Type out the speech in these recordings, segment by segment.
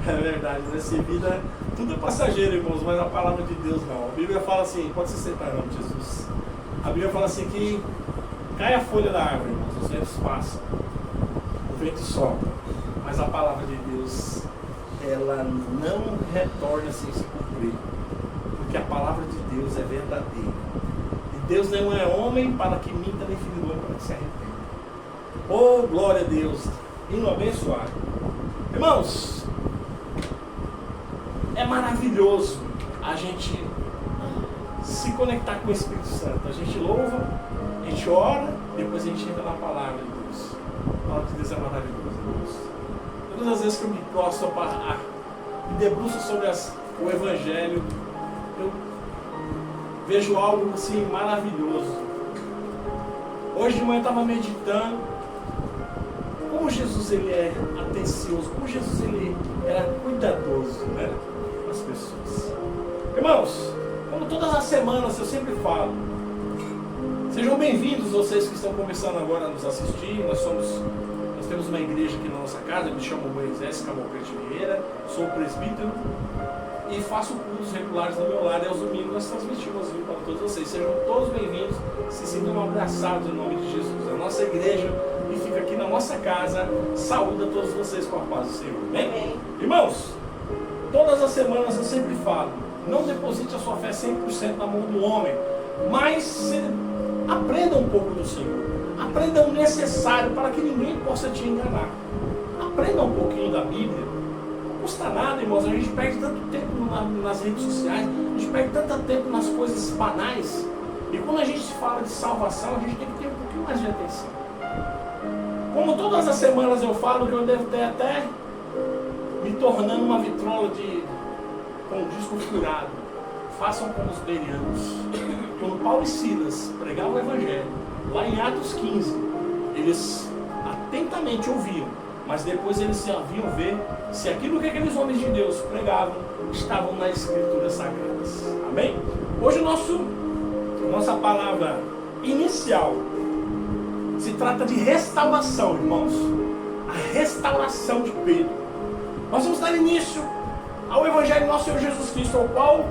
É verdade, nessa vida tudo é passageiro, irmãos, mas a palavra de Deus não. A Bíblia fala assim, pode se sentar em nome de Jesus. A Bíblia fala assim que cai a folha da árvore, irmãos, os ventos passam, o vento sopra, mas a palavra de Deus, ela não retorna sem se cumprir, porque a palavra de Deus é verdadeira. E Deus não é homem para que minta, nem filho do homem para que se arrependa. Oh, glória a Deus, hino abençoado. Irmãos, é maravilhoso a gente se conectar com o Espírito Santo. A gente louva, a gente ora, depois a gente entra na palavra de Deus. A palavra de Deus é maravilhosa, irmãos. Todas as vezes que eu me prostro me debruço sobre o Evangelho, eu vejo algo assim maravilhoso. Hoje de manhã eu estava meditando como Jesus ele é atencioso, como Jesus ele era cuidadoso, né, com as pessoas. Irmãos, como todas as semanas eu sempre falo, sejam bem-vindos vocês que estão começando agora a nos assistir. Nós temos uma igreja aqui na nossa casa. Eu me chamo Moisés Cavalcante Vieira, sou presbítero e faço cultos regulares no meu lar, e aos domingos nós transmitimos ao vivo para todos vocês. Sejam todos bem-vindos, se sintam abraçados em nome de Jesus. A nossa igreja, que fica aqui na nossa casa, saúda todos vocês com a paz do Senhor. Amém? Irmãos, todas as semanas eu sempre falo, não deposite a sua fé 100% na mão do homem, mas aprenda um pouco do Senhor. Aprenda o necessário para que ninguém possa te enganar. Aprenda um pouquinho da Bíblia. Não custa nada, irmãos. A gente perde tanto tempo nas redes sociais, a gente perde tanto tempo nas coisas banais. E quando a gente fala de salvação, a gente tem que ter um pouquinho mais de atenção. Como todas as semanas eu falo, que eu devo ter até me tornando uma vitrola com um disco furado. Façam como os bereanos. Quando Paulo e Silas pregavam o Evangelho, lá em Atos 15, eles atentamente ouviam, mas depois eles se haviam ver se aquilo que aqueles homens de Deus pregavam estavam nas Escrituras Sagradas. Amém? Hoje nossa palavra inicial se trata de restauração, irmãos. A restauração de Pedro. Nós vamos dar início ao Evangelho do nosso Senhor Jesus Cristo, ao qual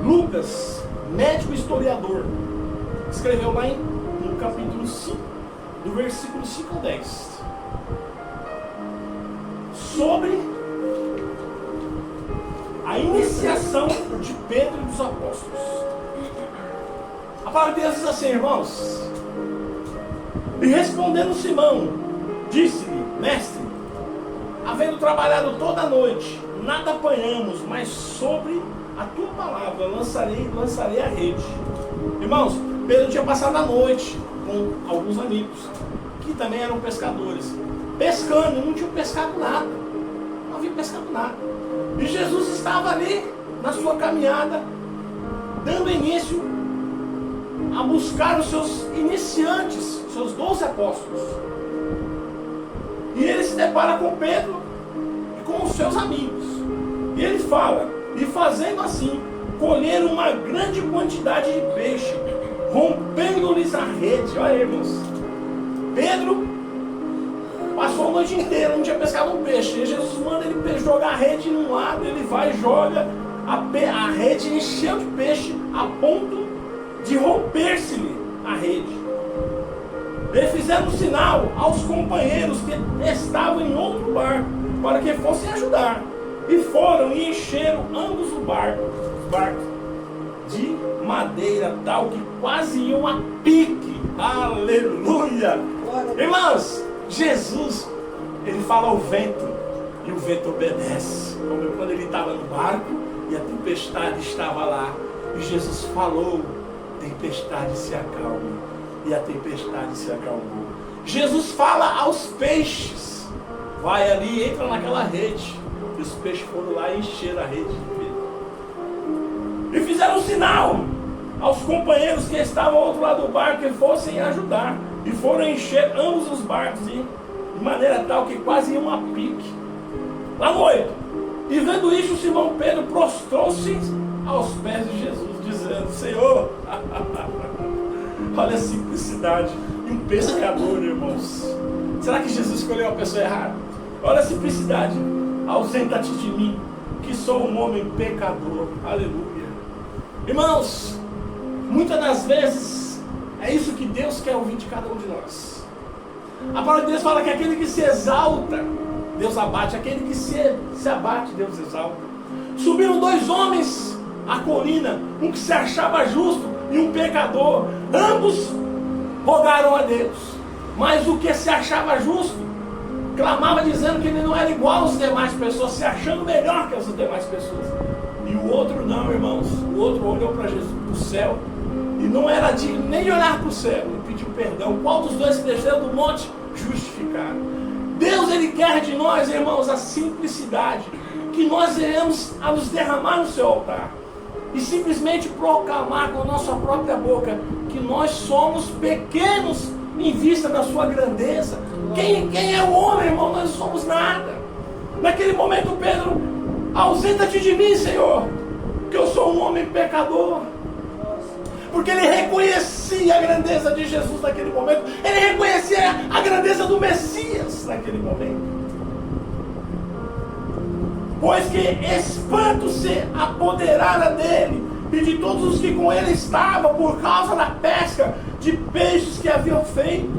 Lucas, médico historiador, escreveu lá no capítulo 5, do versículo 5 ao 10, sobre a iniciação de Pedro e dos apóstolos. A palavra de Deus diz assim, irmãos: e respondendo Simão, disse-lhe: mestre, havendo trabalhado toda a noite, nada apanhamos, mas sobre a tua palavra lançarei a rede. Irmãos, Pedro tinha passado a noite com alguns amigos, que também eram pescadores, pescando, não tinham pescado nada. Não havia pescado nada. E Jesus estava ali, na sua caminhada, dando início a buscar os seus iniciantes, seus 12 apóstolos. E ele se depara com Pedro e com os seus amigos. E ele fala: e fazendo assim, colheram uma grande quantidade de peixe, rompendo-lhes a rede. Olha aí, irmãos. Pedro passou a noite inteira, não tinha pescado um peixe. E Jesus manda ele jogar a rede num lado, ele vai e joga. A rede encheu de peixe a ponto de romper-se-lhe a rede. Eles fizeram um sinal aos companheiros que estavam em outro barco, para que fossem ajudar. E foram e encheram ambos os barcos de madeira tal que quase iam a pique. Aleluia! Irmãos, Jesus, ele fala ao vento e o vento obedece. Como quando ele estava no barco e a tempestade estava lá, e Jesus falou, tempestade se acalme, e a tempestade se acalmou. Jesus fala aos peixes, vai ali, entra naquela rede. E os peixes foram lá e encheram a rede de Pedro. E fizeram um sinal aos companheiros que estavam ao outro lado do barco que fossem ajudar. E foram encher ambos os barcos de maneira tal que quase iam a pique. Lá no 8. E vendo isso, Simão Pedro prostrou-se aos pés de Jesus, dizendo: Senhor, olha a simplicidade de um pescador, irmãos. Será que Jesus escolheu a pessoa errada? Olha a simplicidade. ausenta-te de mim, que sou um homem pecador. Aleluia. Irmãos, muitas das vezes é isso que Deus quer ouvir de cada um de nós. A palavra de Deus fala que aquele que se exalta, Deus abate. Aquele que se abate, Deus exalta. Subiram 2 homens à colina, um que se achava justo e um pecador. Ambos rogaram a Deus, mas o que se achava justo clamava dizendo que ele não era igual às demais pessoas, se achando melhor que as demais pessoas. E o outro não, irmãos. O outro olhou para Jesus, para o céu, e não era digno nem de olhar para o céu, e pediu perdão. Qual dos dois que desceu do monte? Justificado. Deus, Ele quer de nós, irmãos, a simplicidade, que nós venhamos a nos derramar no seu altar, e simplesmente proclamar com a nossa própria boca que nós somos pequenos em vista da sua grandeza. Quem é o homem, irmão? Nós não somos nada. Naquele momento Pedro: ausenta-te de mim, Senhor, que eu sou um homem pecador. Porque ele reconhecia a grandeza de Jesus naquele momento. Ele reconhecia a grandeza do Messias naquele momento. Pois que espanto se apoderara dele e de todos os que com ele estavam, por causa da pesca de peixes que haviam feito.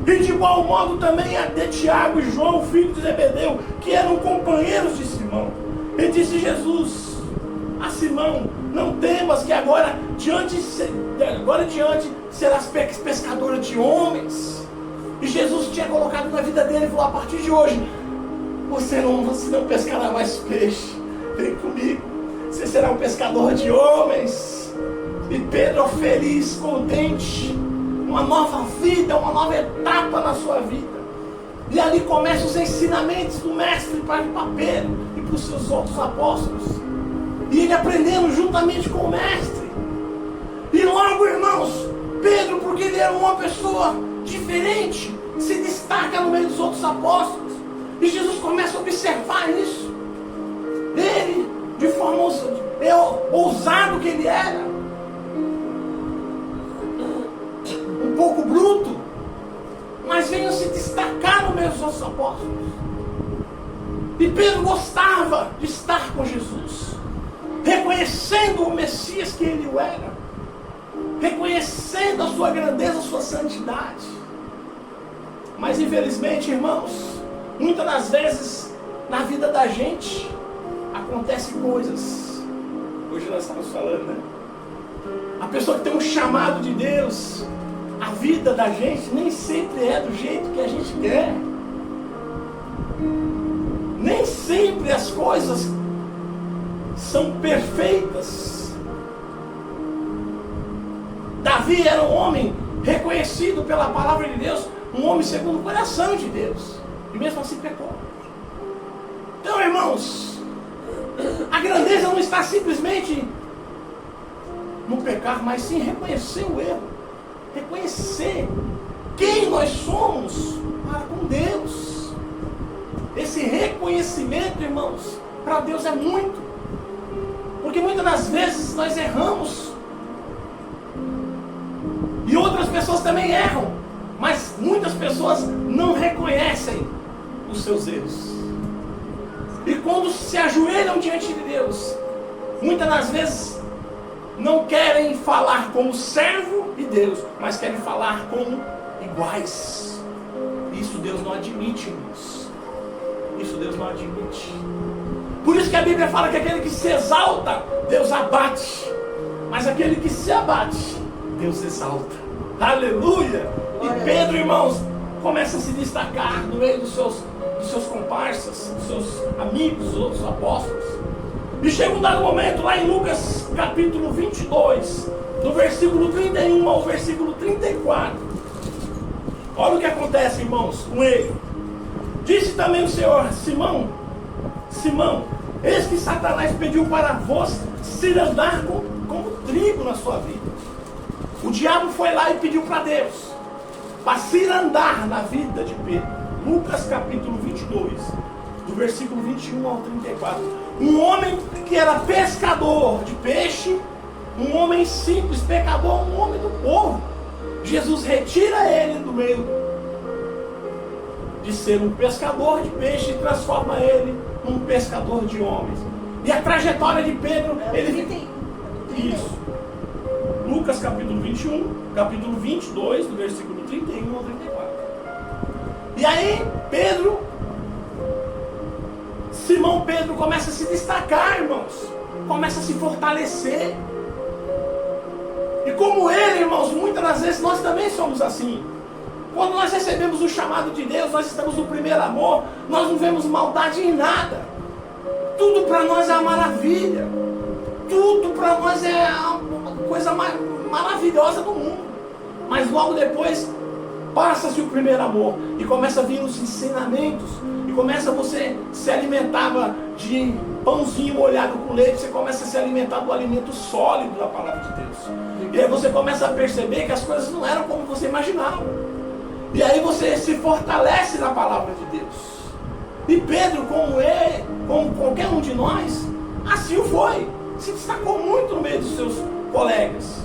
E de igual modo também a de Tiago e João, filho de Zebedeu, que eram companheiros de Simão. E disse Jesus a Simão: não temas, que agora diante serás pescadora de homens. E Jesus tinha colocado na vida dele e falou: a partir de hoje você não pescará mais peixe, vem comigo, você será um pescador de homens. E Pedro, feliz, contente, uma nova vida, uma nova etapa na sua vida. E ali começam os ensinamentos do mestre para Pedro e para os seus outros apóstolos. E ele aprendendo juntamente com o mestre. E logo, irmãos, Pedro, porque ele era uma pessoa diferente, se destaca no meio dos outros apóstolos. E Jesus começa a observar isso. Ele, de forma ousado que ele era, um pouco bruto, mas veio se destacar no meio dos outros apóstolos. E Pedro gostava de estar com Jesus, reconhecendo o Messias que ele o era, reconhecendo a sua grandeza, a sua santidade. Mas infelizmente, irmãos, muitas das vezes na vida da gente acontecem coisas. Hoje nós estamos falando, né? A pessoa que tem um chamado de Deus, a vida da gente nem sempre é do jeito que a gente quer. Nem sempre as coisas são perfeitas. Davi era um homem reconhecido pela palavra de Deus, um homem segundo o coração de Deus, e mesmo assim pecou. Então, irmãos, a grandeza não está simplesmente no pecar, mas sim reconhecer o erro, reconhecer quem nós somos para com Deus. Esse reconhecimento, irmãos, para Deus é muito, porque muitas das vezes nós erramos e outras pessoas também erram, mas muitas pessoas não reconhecem os seus erros. E quando se ajoelham diante de Deus, muitas das vezes não querem falar como servo de Deus, mas querem falar como iguais. Isso Deus não admite, irmãos. Isso Deus não admite. Por isso que a Bíblia fala que aquele que se exalta, Deus abate. Mas aquele que se abate, Deus exalta. Aleluia! E Pedro, irmãos, começa a se destacar no meio dos seus comparsas, dos seus amigos, dos outros apóstolos. E chega um dado momento lá em Lucas capítulo 22, do versículo 31 ao versículo 34. Olha o que acontece, irmãos, com ele. Disse também o Senhor: Simão, Simão, eis que Satanás pediu para vós se andar como trigo na sua vida. O diabo foi lá e pediu para Deus para se andar na vida de Pedro. Lucas capítulo 22, do versículo 21 ao 34. Um homem que era pescador de peixe, um homem simples, pecador, um homem do povo. Jesus retira ele do meio de ser um pescador de peixe e transforma ele num pescador de homens. E a trajetória de Pedro, Isso. Lucas capítulo 21, capítulo 22, do versículo 31 ao 34. E aí, Simão Pedro começa a se destacar, irmãos. Começa a se fortalecer. E como ele, irmãos, muitas das vezes nós também somos assim. Quando nós recebemos o chamado de Deus, nós estamos no primeiro amor, nós não vemos maldade em nada. Tudo para nós é uma maravilha. Tudo para nós é a coisa mais maravilhosa do mundo. Mas logo depois, passa-se o primeiro amor e começa a vir os ensinamentos. E começa você se alimentava de pãozinho molhado com leite, você começa a se alimentar do alimento sólido da palavra de Deus. E aí você começa a perceber que as coisas não eram como você imaginava. E aí você se fortalece na palavra de Deus. E Pedro, como ele, como qualquer um de nós, assim o foi. Se destacou muito no meio dos seus colegas.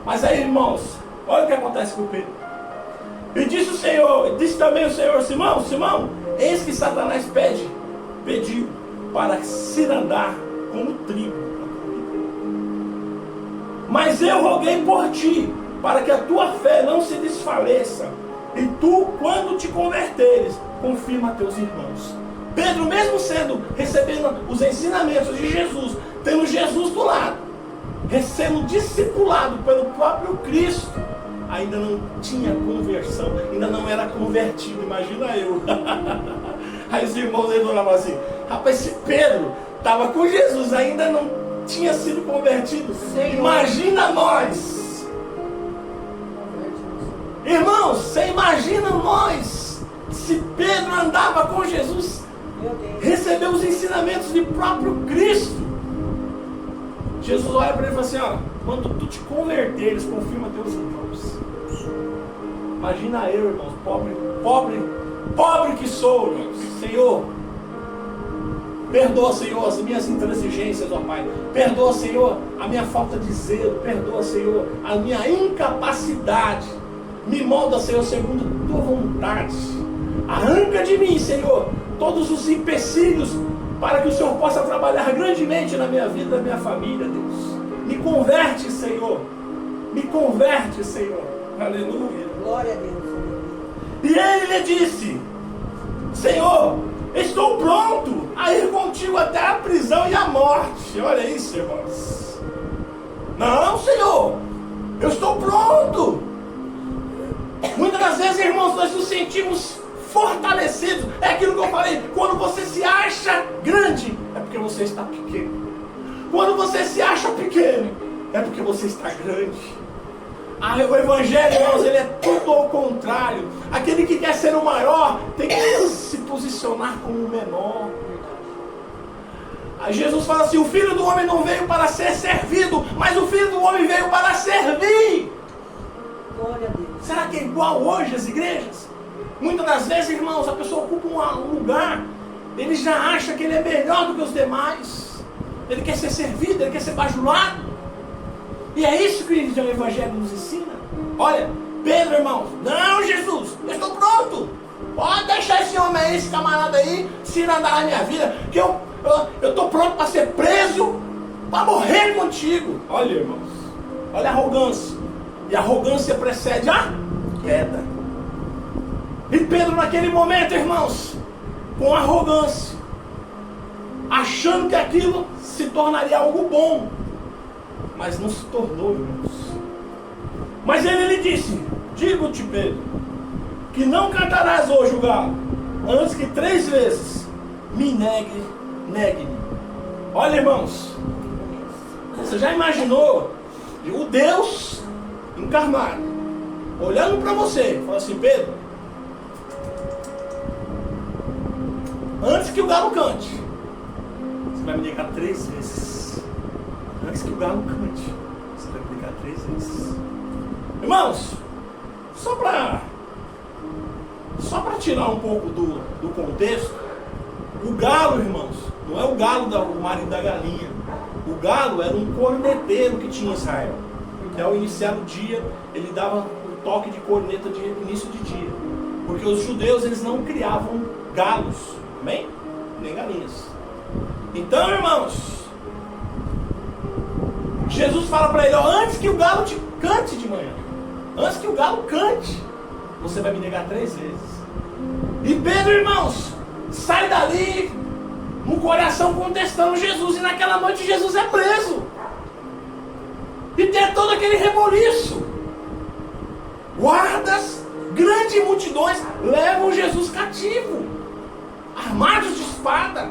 Mas aí, irmãos, olha o que acontece com Pedro. E disse também o Senhor, Simão, eis que Satanás pediu para se andar como trigo. Mas eu roguei por ti, para que a tua fé não se desfaleça. E tu, quando te converteres, confirma a teus irmãos. Pedro, mesmo recebendo os ensinamentos de Jesus, tendo Jesus do lado, sendo discipulado pelo próprio Cristo, ainda não tinha conversão, ainda não era convertido, imagina eu. Aí os irmãos aí falavam assim, rapaz, esse Pedro estava com Jesus, ainda não tinha sido convertido, Senhor. Imagina nós. Irmãos, você imagina nós, se Pedro andava com Jesus, recebeu os ensinamentos do próprio Cristo. Jesus olha para ele e fala assim, ó, quando tu te converteres, confirma teus irmãos. Imagina eu, irmãos, pobre que sou, irmãos. Senhor, perdoa, Senhor, as minhas intransigências, ó Pai. Perdoa, Senhor, a minha falta de zelo. Perdoa, Senhor, a minha incapacidade. Me molda, Senhor, segundo a tua vontade. Arranca de mim, Senhor, todos os empecilhos para que o Senhor possa trabalhar grandemente na minha vida, na minha família, Deus. Me converte, Senhor. Me converte, Senhor. Aleluia. Glória a Deus. E ele lhe disse, Senhor, estou pronto a ir contigo até a prisão e a morte. Olha isso, irmãos. Não, Senhor, eu estou pronto. Muitas das vezes, irmãos, nós nos sentimos fortalecidos. É aquilo que eu falei, quando você se acha grande, é porque você está pequeno. Quando você se acha pequeno, é porque você está grande. O Evangelho, irmãos, ele é tudo ao contrário. Aquele que quer ser o maior, tem que se posicionar como o menor. Aí Jesus fala assim, o Filho do Homem não veio para ser servido, mas o Filho do Homem veio para servir. Glória a Deus. Será que é igual hoje as igrejas? Muitas das vezes, irmãos, a pessoa ocupa um lugar, ele já acha que ele é melhor do que os demais. Ele quer ser servido, ele quer ser bajulado. E é isso que o Evangelho nos ensina. Olha, Pedro, irmãos, não, Jesus, eu estou pronto. Pode deixar esse homem aí, esse camarada aí, se andar na minha vida, que eu estou pronto para ser preso, para morrer contigo. Olha, irmãos, olha a arrogância. E a arrogância precede a queda. E Pedro naquele momento, irmãos, com arrogância, achando que aquilo se tornaria algo bom, mas não se tornou, irmãos. Mas ele lhe disse, digo-te, Pedro, que não cantarás hoje o galo, antes que 3 vezes me negue-me. Olha, irmãos, você já imaginou o Deus encarnado olhando para você, fala assim, Pedro, antes que o galo cante, você vai me negar 3 vezes. Antes que o galo cante, você vai me negar 3 vezes. Irmãos, só para tirar um pouco do contexto, o galo, irmãos, não é o galo do marido da galinha. O galo era um corneteiro que tinha em Israel. Ao iniciar o dia, ele dava um toque de corneta de início de dia. Porque os judeus, eles não criavam galos, amém? Nem galinhas. Então, irmãos, Jesus fala para ele, ó, antes que o galo te cante de manhã, antes que o galo cante, você vai me negar 3 vezes. E Pedro, irmãos, sai dali no coração contestando Jesus. E naquela noite Jesus é preso. E tem todo aquele reboliço. Guardas, grandes multidões levam Jesus cativo, armados de espada.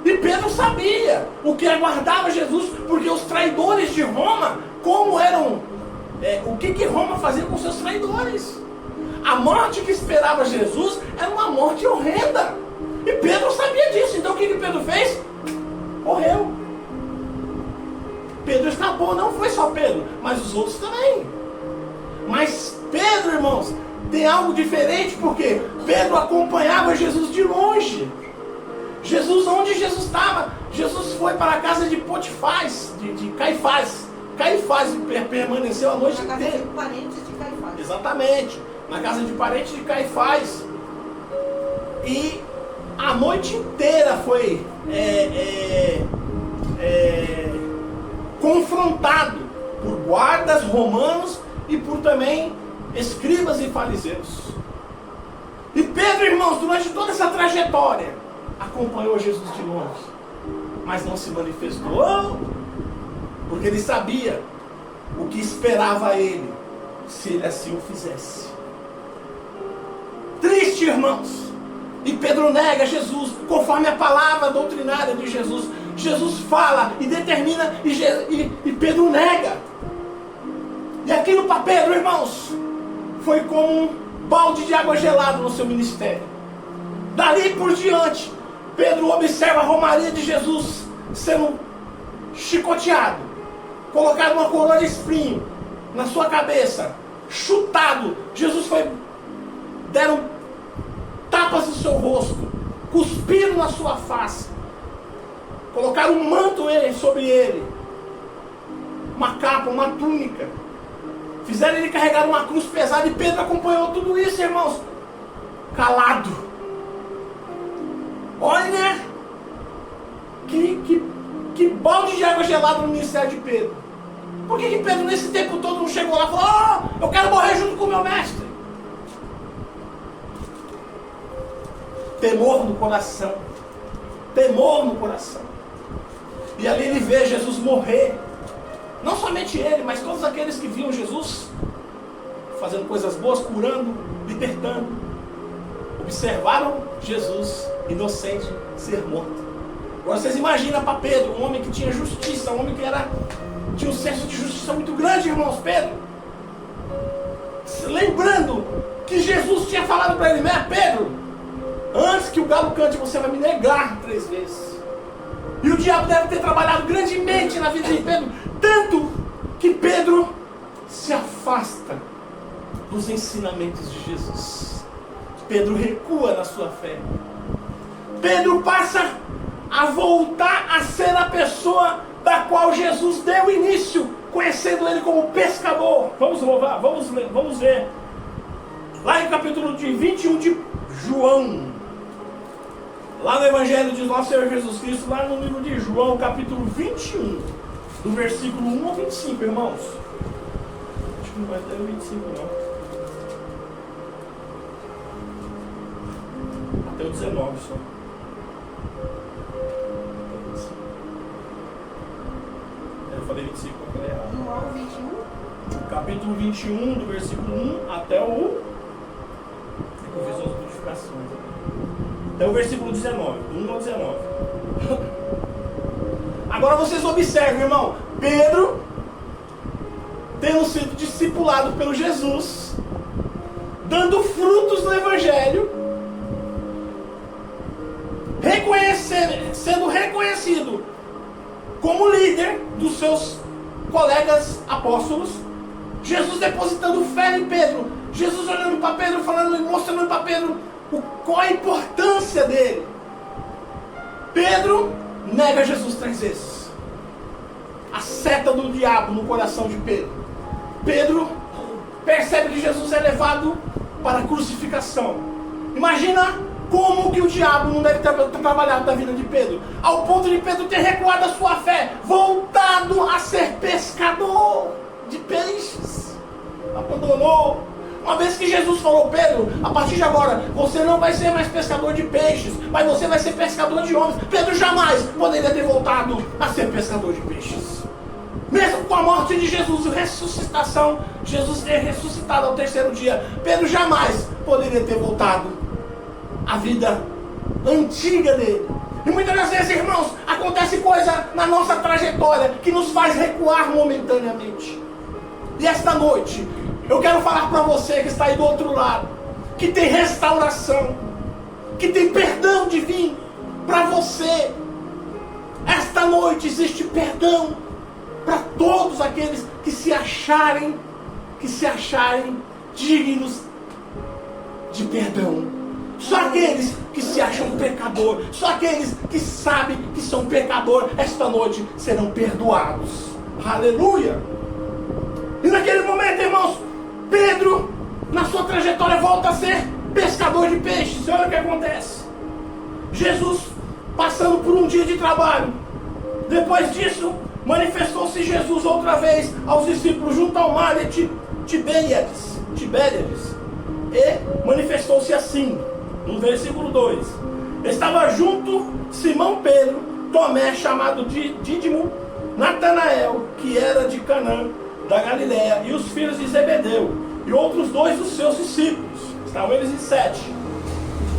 E Pedro sabia o que aguardava Jesus, porque os traidores de Roma, como eram, o que Roma fazia com seus traidores? A morte que esperava Jesus era uma morte horrenda. E Pedro sabia disso. Então o que Pedro fez? Morreu. Pedro escapou. Não foi só Pedro, mas os outros também. Mas Pedro, irmãos, tem algo diferente, porque Pedro acompanhava Jesus de longe. Jesus, onde Jesus estava? Jesus foi para a casa de Potifás, de Caifás. Caifás permaneceu a noite inteira. Na casa de parentes de Caifás. Exatamente. Na casa de parentes de Caifás. E a noite inteira foi confrontado por guardas romanos e por também escribas e fariseus. E Pedro, irmãos, durante toda essa trajetória, acompanhou Jesus de longe, mas não se manifestou, porque ele sabia o que esperava a ele, se ele assim o fizesse. Triste, irmãos. E Pedro nega Jesus, conforme a palavra doutrinária de Jesus. Jesus fala e determina, e Pedro nega. E aquilo para Pedro, irmãos, foi como um balde de água gelada no seu ministério. Dali por diante, Pedro observa a romaria de Jesus sendo chicoteado, colocado uma coroa de espinho na sua cabeça, chutado. Jesus foi, deram tapas no seu rosto, cuspiram na sua face, colocaram um manto sobre ele, uma capa, uma túnica, fizeram ele carregar uma cruz pesada. E Pedro acompanhou tudo isso, irmãos, calado. Olha que balde de água gelada no ministério de Pedro. Por que Pedro nesse tempo todo não chegou lá e falou: eu quero morrer junto com o meu mestre? Temor no coração. Temor no coração. E ali ele vê Jesus morrer. Não somente ele, mas todos aqueles que viam Jesus fazendo coisas boas, curando, libertando, observaram Jesus inocente ser morto. Agora vocês imaginam para Pedro, um homem que tinha justiça, um homem que tinha um senso de justiça muito grande, irmãos. Pedro, lembrando que Jesus tinha falado para ele: Pedro, antes que o galo cante, você vai me negar 3 vezes. E o diabo deve ter trabalhado grandemente na vida de Pedro, tanto que Pedro se afasta dos ensinamentos de Jesus. Pedro recua na sua fé. Pedro passa a voltar a ser a pessoa da qual Jesus deu início, conhecendo ele como pescador. Vamos louvar, vamos ver. Lá no capítulo 21 de João. Lá no Evangelho de nosso Senhor Jesus Cristo, lá no livro de João, capítulo 21, do versículo 1 ao 25, irmãos. Acho que não vai ter o 25, não. Até o 19 só. Eu falei 25, eu falei errado. João 21. Capítulo 21, do versículo 1 até o... Eu fiz as modificações aqui. Até o versículo 19, do 1 ao 19. Agora vocês observem, irmão. Pedro, tendo sido discipulado pelo Jesus, dando frutos no Evangelho, sendo reconhecido como líder dos seus colegas apóstolos, Jesus depositando fé em Pedro, Jesus olhando para Pedro, falando, mostrando para Pedro qual a importância dele. Pedro nega Jesus 3 vezes. A seta do diabo no coração de Pedro. Pedro percebe que Jesus é levado para a crucificação. Imagina Como que o diabo não deve ter trabalhado na vida de Pedro? Ao ponto de Pedro ter recuado a sua fé, voltado a ser pescador de peixes. Abandonou. Uma vez que Jesus falou, Pedro, a partir de agora, você não vai ser mais pescador de peixes, mas você vai ser pescador de homens. Pedro jamais poderia ter voltado a ser pescador de peixes. Mesmo com a morte de Jesus e ressuscitação, Jesus ter ressuscitado ao terceiro dia, Pedro jamais poderia ter voltado à vida antiga dele. E muitas das vezes, irmãos, acontece coisa na nossa trajetória que nos faz recuar momentaneamente. E esta noite, eu quero falar para você que está aí do outro lado, que tem restauração, que tem perdão divino para você. Esta noite existe perdão para todos aqueles que se acharem dignos de perdão. Só aqueles que se acham pecador, só aqueles que sabem que são pecador, esta noite serão perdoados. Aleluia! E naquele momento, irmãos, Pedro, na sua trajetória, volta a ser pescador de peixes. E olha o que acontece. Jesus, passando por um dia de trabalho, depois disso, manifestou-se Jesus outra vez aos discípulos junto ao mar de Tibériades. E manifestou-se assim, no versículo 2. Estava junto Simão Pedro, Tomé, chamado de Dídimo, Natanael, que era de Canaã, da Galiléia, e os filhos de Zebedeu, e outros 2 dos seus discípulos. Estavam eles em 7.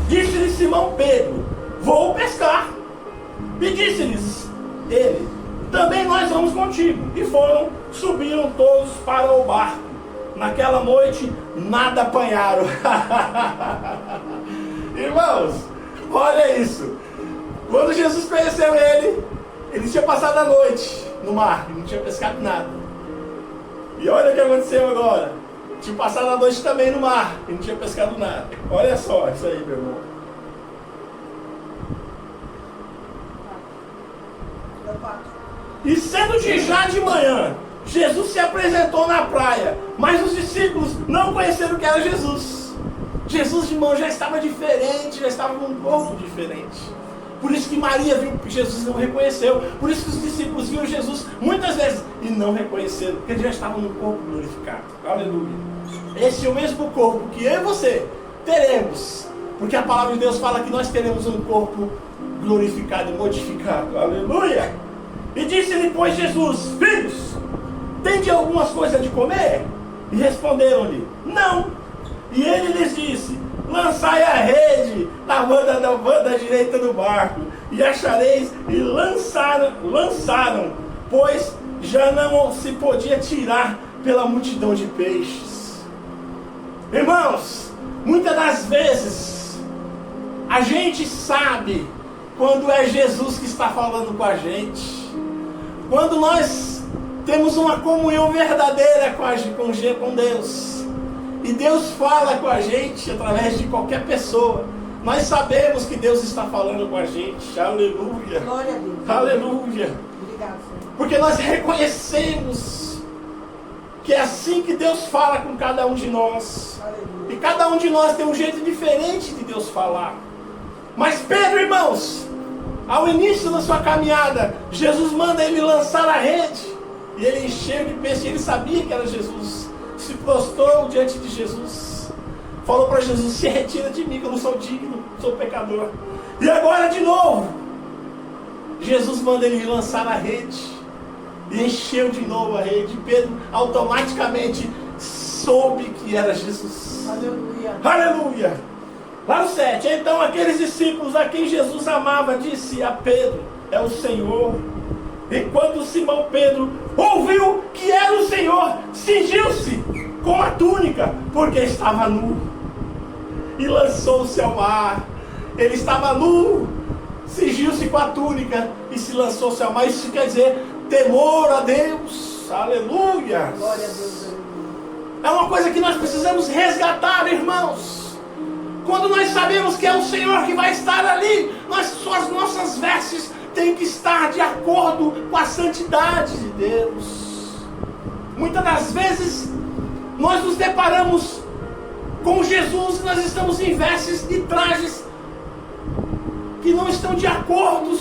Disse-lhe Simão Pedro, vou pescar. E disse-lhes ele, também nós vamos contigo. E subiram todos para o barco. Naquela noite, nada apanharam. Irmãos, olha isso. Quando Jesus conheceu ele tinha passado a noite no mar, não tinha pescado nada. E olha o que aconteceu agora. Tinha passado a noite também no mar, e não tinha pescado nada. Olha só isso aí, meu irmão. E sendo já de manhã, Jesus se apresentou na praia, mas os discípulos não conheceram que era Jesus. Jesus, irmão, já estava diferente, já estava num corpo diferente. Por isso que Maria viu que Jesus não reconheceu. Por isso que os discípulos viram Jesus muitas vezes e não reconheceram, porque ele já estava num corpo glorificado. Aleluia. Esse é o mesmo corpo que eu e você teremos, porque a palavra de Deus fala que nós teremos um corpo glorificado e modificado. Aleluia. E disse-lhe, pois, Jesus, filhos, tende algumas coisas de comer? E responderam-lhe, não. E ele lhes disse, lançai a rede na banda direita do barco, e achareis. E lançaram, pois já não se podia tirar pela multidão de peixes. Irmãos, muitas das vezes a gente sabe quando é Jesus que está falando com a gente. Quando nós temos uma comunhão verdadeira com Deus, e Deus fala com a gente através de qualquer pessoa, nós sabemos que Deus está falando com a gente. Aleluia. Glória a Deus. Aleluia. Obrigado, Senhor. Porque nós reconhecemos que é assim que Deus fala com cada um de nós. Aleluia. E cada um de nós tem um jeito diferente de Deus falar. Mas Pedro, irmãos, ao início da sua caminhada, Jesus manda ele lançar a rede. E ele encheu de peixe, ele sabia que era Jesus. Se prostrou diante de Jesus. Falou para Jesus, se retira de mim, que eu não sou digno, sou pecador. E agora de novo, Jesus manda ele lançar a rede. E encheu de novo a rede. Pedro automaticamente soube que era Jesus. Aleluia. Aleluia. Lá no 7, então aqueles discípulos a quem Jesus amava, disse a Pedro, é o Senhor. E quando Simão Pedro ouviu que era o Senhor, cingiu-se com a túnica, porque estava nu, e lançou-se ao mar. Ele estava nu, cingiu-se com a túnica e se lançou-se ao mar. Isso quer dizer temor a Deus. Aleluia. Glória a Deus. Aleluia. É uma coisa que nós precisamos resgatar, irmãos. Quando nós sabemos que é o Senhor que vai estar ali, as nossas vestes têm que estar de acordo com a santidade de Deus. Muitas das vezes nós nos deparamos com Jesus e nós estamos em vestes e trajes que não estão de acordo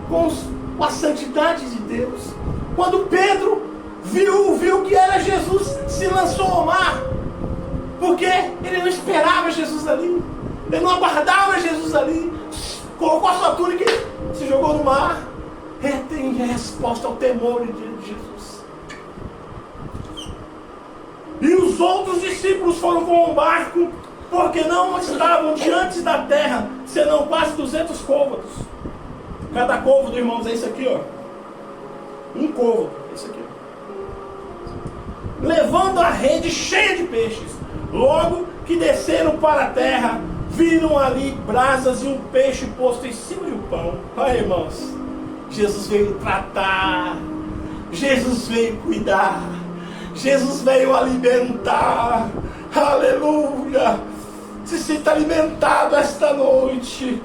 com a santidade de Deus. Quando Pedro viu que era Jesus, se lançou ao mar, porque ele não esperava Jesus ali, ele não aguardava Jesus ali, colocou a sua túnica e se jogou no mar. Tem resposta ao temor de Jesus. E os outros discípulos foram com o barco, porque não estavam diante da terra, senão quase 200 côvados. Cada côvado, irmãos, é isso aqui, ó. Um côvado, é isso aqui. Levando a rede cheia de peixes. Logo que desceram para a terra, viram ali brasas e um peixe posto em cima de um pão. Olha, irmãos, Jesus veio tratar, Jesus veio cuidar, Jesus veio alimentar. Aleluia! Se sinta alimentado esta noite,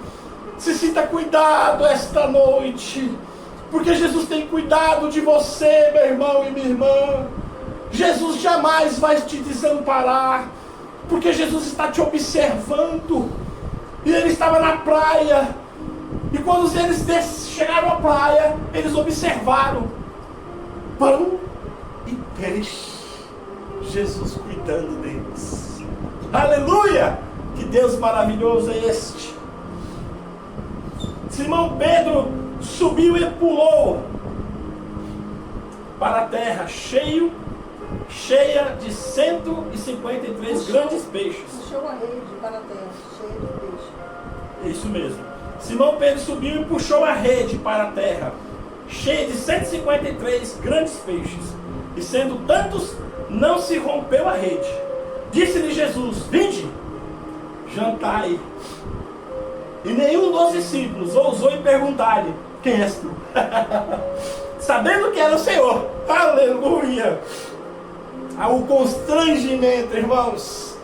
se sinta cuidado esta noite, porque Jesus tem cuidado de você, meu irmão e minha irmã. Jesus jamais vai te desamparar, porque Jesus está te observando. E ele estava na praia, e quando eles chegaram à praia, eles observaram pão e peixe, Jesus cuidando deles. Aleluia! Que Deus maravilhoso é este. Simão Pedro subiu e pulou para a terra, cheia de 153 grandes peixes. Puxou a rede para a terra, cheia de peixe. Isso mesmo. Simão Pedro subiu e puxou a rede para a terra, cheia de 153 grandes peixes. E sendo tantos, não se rompeu a rede. Disse-lhe Jesus: vinde, jantai. E nenhum dos discípulos ousou perguntar-lhe: quem és tu? Sabendo que era o Senhor. Aleluia! O constrangimento, irmãos.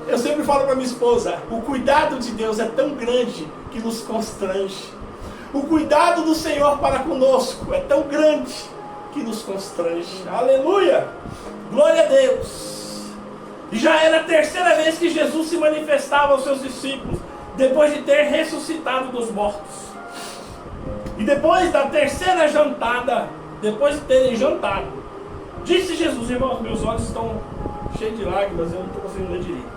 Eu sempre falo para minha esposa: o cuidado de Deus é tão grande que nos constrange. O cuidado do Senhor para conosco é tão grande que nos constrange. Aleluia! Glória a Deus! E já era a terceira vez que Jesus se manifestava aos seus discípulos, depois de ter ressuscitado dos mortos. E depois da terceira jantada, depois de terem jantado, disse Jesus: irmãos, meus olhos estão cheios de lágrimas, eu não estou conseguindo ler direito.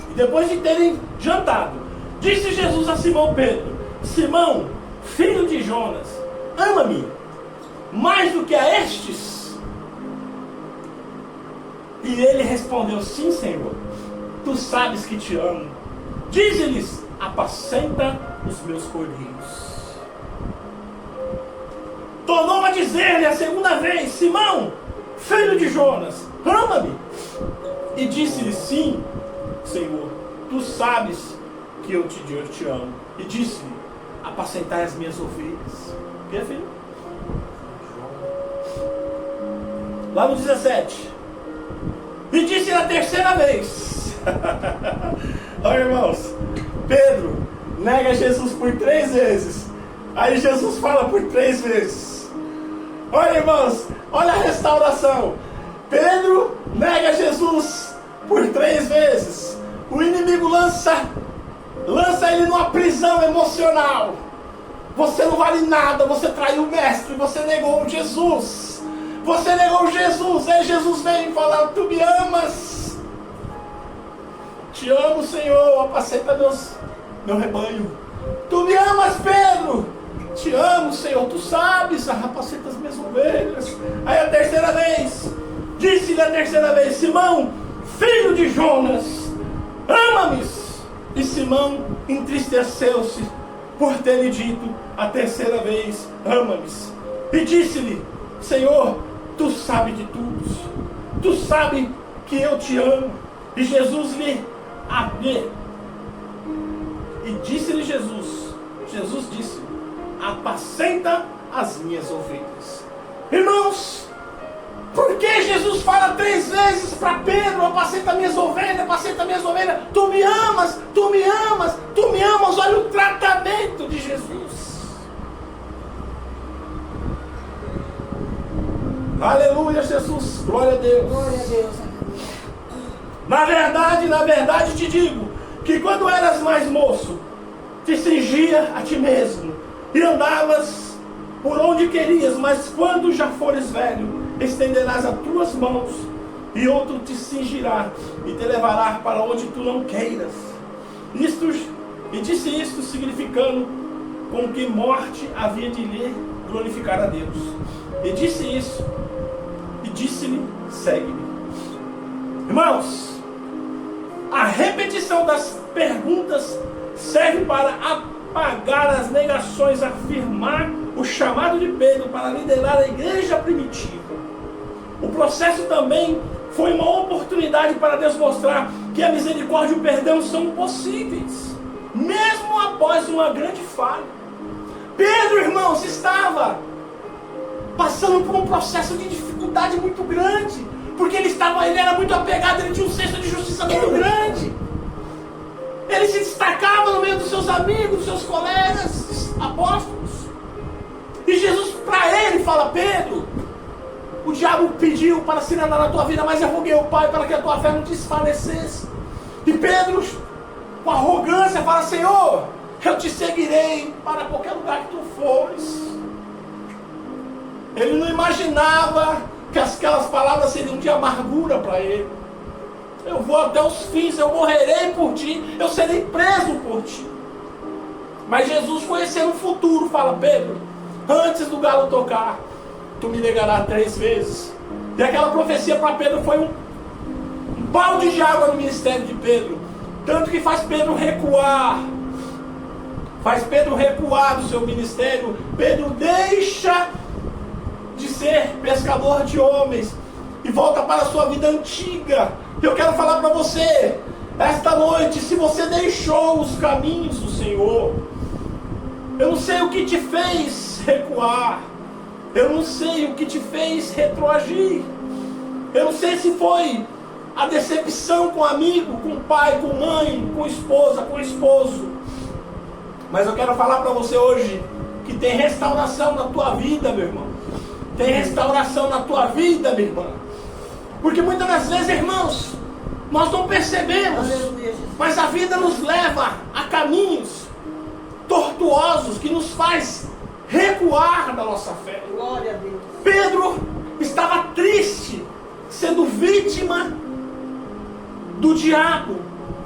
E depois de terem jantado, disse Jesus a Simão Pedro: Simão, filho de Jonas, ama-me mais do que a estes? E ele respondeu: sim, Senhor, tu sabes que te amo. Dize-lhes: apacenta os meus cordeiros. Tornou a dizer-lhe a segunda vez: Simão, filho de Jonas, ama-me? E disse-lhe: sim, Senhor, tu sabes que eu te amo. E disse-lhe: apacentai as minhas ovelhas. Que é, filho? Lá no 17. E disse na terceira vez. Olha, irmãos, Pedro nega Jesus por 3 vezes. Aí Jesus fala por 3 vezes. Olha, irmãos, olha a restauração. Pedro nega Jesus por 3 vezes. O inimigo lança ele numa prisão emocional. Você não vale nada, você traiu o mestre, você negou Jesus. Você negou Jesus. Aí Jesus vem falar: tu me amas? Te amo, Senhor, apacenta meu rebanho. Tu me amas, Pedro? Te amo, Senhor, tu sabes, apacenta as minhas ovelhas. Aí a terceira vez, disse-lhe a terceira vez: Simão, filho de Jonas, ama-me? E Simão entristeceu-se por ter lhe dito a terceira vez: ama-me. E disse-lhe: Senhor, tu sabes de tudo, tu sabes que eu te amo. E Jesus e disse-lhe Jesus disse: apacenta as minhas ovelhas. Irmãos, por que Jesus fala 3 vezes para Pedro: apacenta minhas ovelhas, apacenta minhas ovelhas? Tu me amas, tu me amas, tu me amas. Olha o tratamento de Jesus. Aleluia, Jesus, glória a Deus. Glória a Deus. Na verdade te digo, que quando eras mais moço, te cingia a ti mesmo, e andavas por onde querias, mas quando já fores velho, estenderás as tuas mãos, e outro te cingirá, e te levará para onde tu não queiras. E disse isto, significando com que morte havia de lhe glorificar a Deus. E disse isso, e disse-lhe, segue-me. Irmãos, a repetição das perguntas serve para apagar as negações, afirmar o chamado de Pedro para liderar a igreja primitiva. O processo também foi uma oportunidade para Deus mostrar que a misericórdia e o perdão são possíveis, mesmo após uma grande falha. Pedro, irmãos, estava passando por um processo de dificuldade muito grande, porque ele era muito apegado, ele tinha um senso de justiça muito grande. Ele se destacava no meio dos seus amigos, dos seus colegas, apóstolos. E Jesus, para ele, fala: Pedro, o diabo pediu para se enganar na tua vida, mas eu roguei ao Pai para que a tua fé não desfalecesse. E Pedro, com arrogância, fala: Senhor, eu te seguirei para qualquer lugar que tu fores. Ele não imaginava que aquelas palavras seriam de amargura para ele. Eu vou até os fins, eu morrerei por ti, eu serei preso por ti. Mas Jesus, conhecendo o futuro, fala: Pedro, antes do galo tocar, tu me negarás 3 vezes. E aquela profecia para Pedro foi um balde de água no ministério de Pedro. Tanto que faz Pedro recuar. Faz Pedro recuar do seu ministério. Pedro deixa de ser pescador de homens e volta para a sua vida antiga. Eu quero falar para você, esta noite, se você deixou os caminhos do Senhor, eu não sei o que te fez recuar, eu não sei o que te fez retroagir, eu não sei se foi a decepção com amigo, com pai, com mãe, com esposa, com esposo, mas eu quero falar para você hoje que tem restauração na tua vida, meu irmão. Tem restauração na tua vida, minha irmã. Porque muitas das vezes, irmãos, nós não percebemos, mas a vida nos leva a caminhos tortuosos que nos faz recuar da nossa fé. Glória a Deus. Pedro estava triste, sendo vítima do diabo,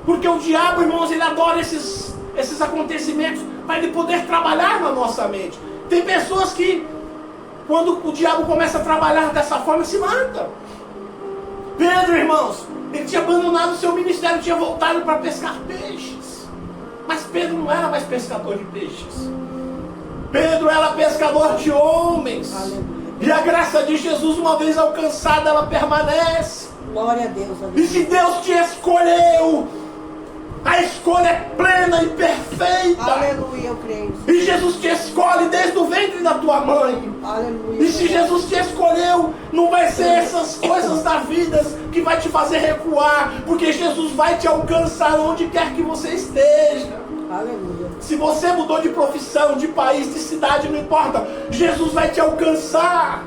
porque o diabo, irmãos, ele adora esses acontecimentos para ele poder trabalhar na nossa mente. Tem pessoas que, quando o diabo começa a trabalhar dessa forma, se mata. Pedro, irmãos, ele tinha abandonado o seu ministério, tinha voltado para pescar peixes. Mas Pedro não era mais pescador de peixes. Pedro era pescador de homens. Aleluia. E a graça de Jesus, uma vez alcançada, ela permanece. Glória a Deus. Aleluia. E se Deus te escolheu, a escolha é plena e perfeita. Aleluia, eu creio. E Jesus te escolhe desde o ventre da tua mãe. Aleluia. E se Jesus te escolheu, não vai ser essas coisas da vida que vai te fazer recuar, porque Jesus vai te alcançar onde quer que você esteja. Aleluia. Se você mudou de profissão, de país, de cidade, não importa, Jesus vai te alcançar.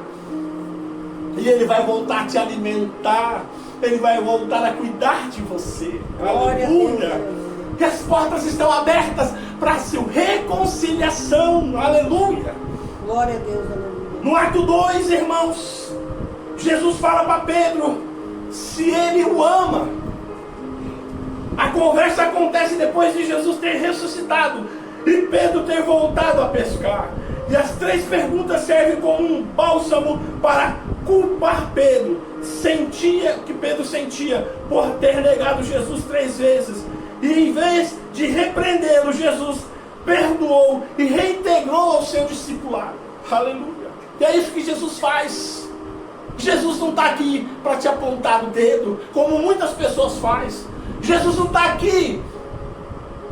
E Ele vai voltar a te alimentar. Ele vai voltar a cuidar de você. Aleluia. E as portas estão abertas para a sua reconciliação. Aleluia. Glória a Deus. Aleluia. No ato 2, irmãos, Jesus fala para Pedro se ele o ama. A conversa acontece depois de Jesus ter ressuscitado e Pedro ter voltado a pescar. E as 3 perguntas servem como um bálsamo para culpar Pedro. O que Pedro sentia por ter negado Jesus 3 vezes. E em vez de repreendê-lo, Jesus perdoou e reintegrou ao seu discipulado. Aleluia. E é isso que Jesus faz. Jesus não está aqui para te apontar o dedo, como muitas pessoas fazem. Jesus não está aqui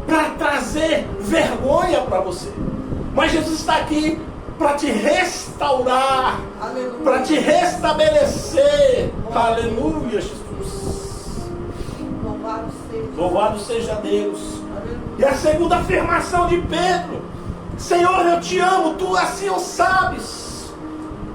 para trazer vergonha para você. Mas Jesus está aqui para te restaurar, para te restabelecer. Aleluia, Jesus. Louvado seja Deus. Aleluia. E a segunda afirmação de Pedro: Senhor, eu te amo, tu assim o sabes.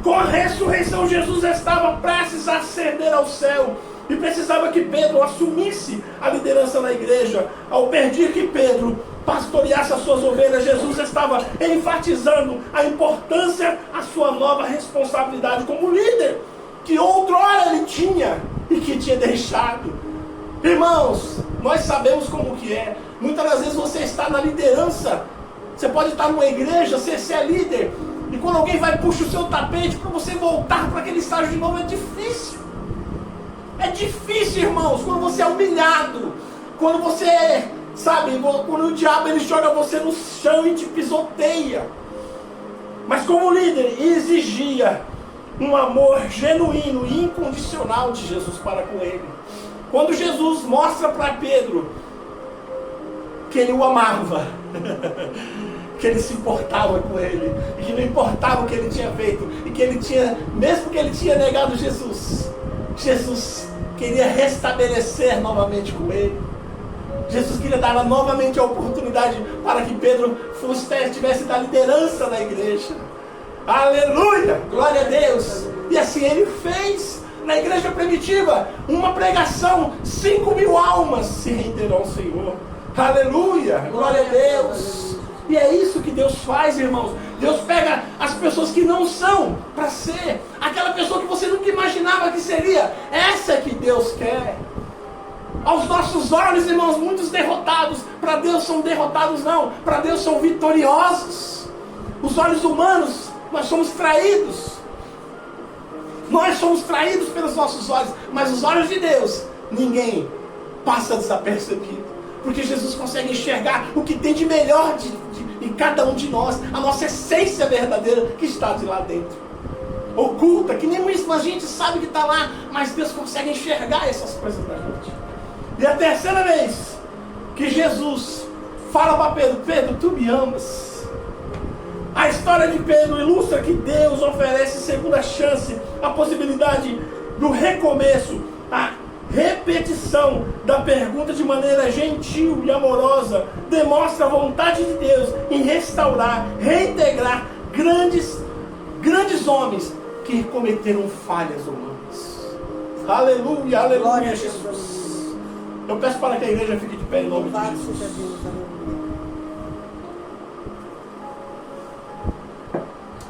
Com a ressurreição, Jesus estava prestes a ascender ao céu E precisava que Pedro assumisse a liderança na igreja. Ao pedir que Pedro pastoreasse as suas ovelhas, Jesus estava enfatizando a importância, a sua nova responsabilidade como líder, que outrora ele tinha e que tinha deixado. Irmãos, nós sabemos como que é. Muitas das vezes você está na liderança. Você pode estar numa igreja, você é líder, e quando alguém vai puxar o seu tapete para você voltar para aquele estágio de novo, é difícil. É difícil, irmãos, quando você é humilhado, quando você, sabe, quando o diabo ele joga você no chão e te pisoteia. Mas como líder, exigia um amor genuíno e incondicional de Jesus para com ele. Quando Jesus mostra para Pedro que ele o amava, que ele se importava com ele, e que não importava o que ele tinha feito, e que ele tinha, mesmo que ele tinha negado Jesus, Jesus queria restabelecer novamente com ele. Jesus queria dar novamente a oportunidade para que Pedro tivesse da liderança da igreja. Aleluia! Glória a Deus! E assim ele fez. Na igreja primitiva, uma pregação, 5.000 almas se renderão ao Senhor. Aleluia! Glória a Deus! E é isso que Deus faz, irmãos. Deus pega as pessoas que não são para ser aquela pessoa que você nunca imaginava que seria. Essa é que Deus quer. Aos nossos olhos, irmãos, muitos derrotados. Para Deus são derrotados não. Para Deus são vitoriosos. Os olhos humanos, nós somos traídos. Nós somos traídos pelos nossos olhos. Mas os olhos de Deus, ninguém passa desapercebido. Porque Jesus consegue enxergar o que tem de melhor em cada um de nós. A nossa essência verdadeira que está de lá dentro. Oculta, que nem mesmo a gente sabe que está lá. Mas Deus consegue enxergar essas coisas da gente. E a terceira vez que Jesus fala para Pedro: Pedro, tu me amas. A história de Pedro ilustra que Deus oferece segunda chance, a possibilidade do recomeço, a repetição da pergunta de maneira gentil e amorosa demonstra a vontade de Deus em restaurar, reintegrar grandes homens que cometeram falhas humanas. Aleluia, aleluia, Jesus. Eu peço para que a igreja fique de pé em nome de Jesus.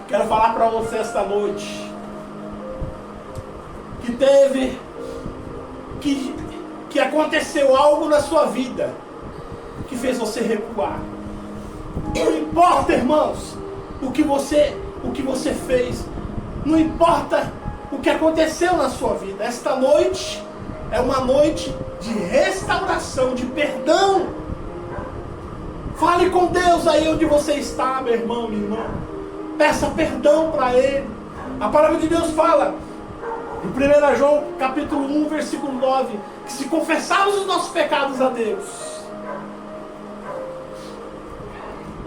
Quero falar para você esta noite que aconteceu algo na sua vida que fez você recuar. Não importa, irmãos, o que você fez, não importa o que aconteceu na sua vida. Esta noite é uma noite de restauração, de perdão. Fale com Deus aí onde você está, meu irmão, minha irmã. Peça perdão para Ele. A palavra de Deus fala em 1 João capítulo 1, versículo 9, que se confessarmos os nossos pecados a Deus,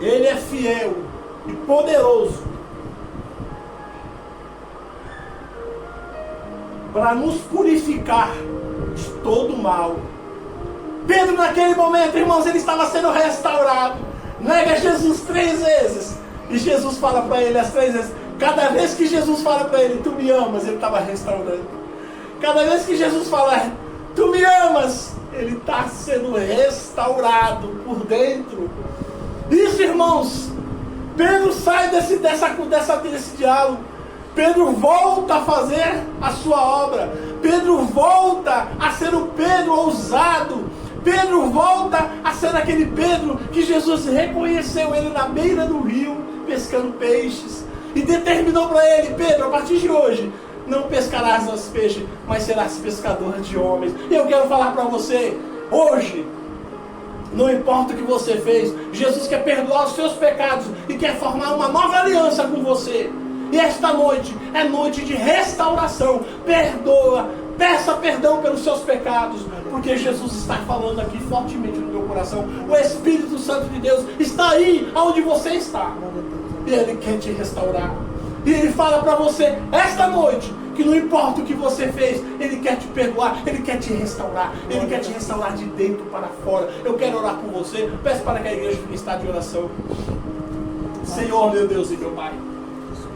Ele é fiel e poderoso para nos purificar de todo mal. Pedro, naquele momento, irmãos, ele estava sendo restaurado. Nega Jesus 3 vezes. E Jesus fala para ele as 3 vezes. Cada vez que Jesus fala para ele, tu me amas, ele estava restaurando. Cada vez que Jesus fala, tu me amas, ele está sendo restaurado por dentro. Isso, irmãos, Pedro sai desse diálogo. Pedro volta a fazer a sua obra. Pedro volta a ser o Pedro ousado. Pedro volta a ser aquele Pedro que Jesus reconheceu ele na beira do rio, pescando peixes. E determinou para ele: Pedro, a partir de hoje, não pescarás os peixes, mas serás pescador de homens. E eu quero falar para você, hoje, não importa o que você fez, Jesus quer perdoar os seus pecados e quer formar uma nova aliança com você. E esta noite é noite de restauração. Perdoa, peça perdão pelos seus pecados, porque Jesus está falando aqui fortemente no teu coração. O Espírito Santo de Deus está aí onde você está. E Ele quer te restaurar. E Ele fala para você esta noite que não importa o que você fez, Ele quer te perdoar, Ele quer te restaurar. Ele quer te restaurar de dentro para fora. Eu quero orar por você. Peço para que a igreja fique em estado de oração. Senhor, meu Deus e meu Pai,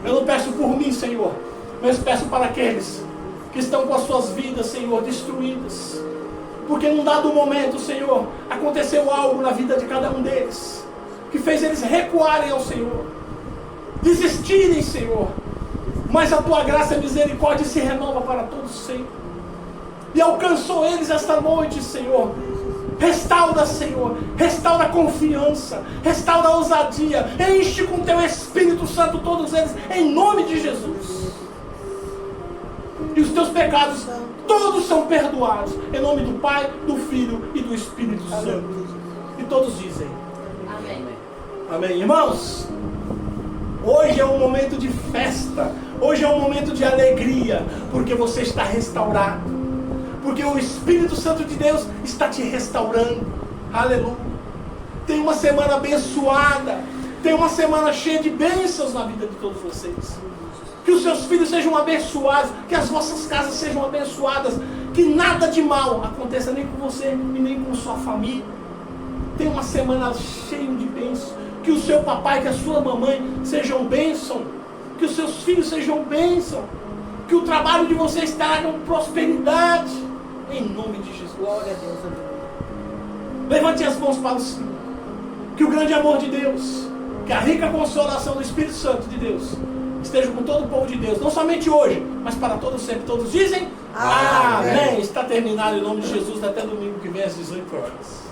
eu não peço por mim, Senhor, mas peço para aqueles que estão com as suas vidas, Senhor, destruídas. Porque num dado momento, Senhor, aconteceu algo na vida de cada um deles, que fez eles recuarem ao Senhor, desistirem, Senhor. Mas a Tua graça e misericórdia se renova para todos sempre. E alcançou eles esta noite, Senhor. Restaura, Senhor, restaura a confiança, restaura a ousadia, enche com Teu Espírito Santo todos eles, em nome de Jesus. E os Teus pecados todos são perdoados, em nome do Pai, do Filho e do Espírito Santo. E todos dizem Amém. Amém. Irmãos, hoje é um momento de festa, hoje é um momento de alegria, porque você está restaurado, porque o Espírito Santo de Deus está te restaurando. Aleluia. Tem uma semana abençoada, tem uma semana cheia de bênçãos na vida de todos vocês. Que os seus filhos sejam abençoados, que as vossas casas sejam abençoadas, que nada de mal aconteça nem com você e nem com sua família. Tem uma semana cheia de bênçãos, que o seu papai, que a sua mamãe sejam bênção, que os seus filhos sejam bênção, que o trabalho de vocês tragam prosperidade, em nome de Jesus. Glória a Deus. Levante as mãos para o Senhor, que o grande amor de Deus, que a rica consolação do Espírito Santo de Deus esteja com todo o povo de Deus, não somente hoje, mas para todos sempre. Todos dizem amém. Está terminado em nome de Jesus, até domingo que vem às 18 horas.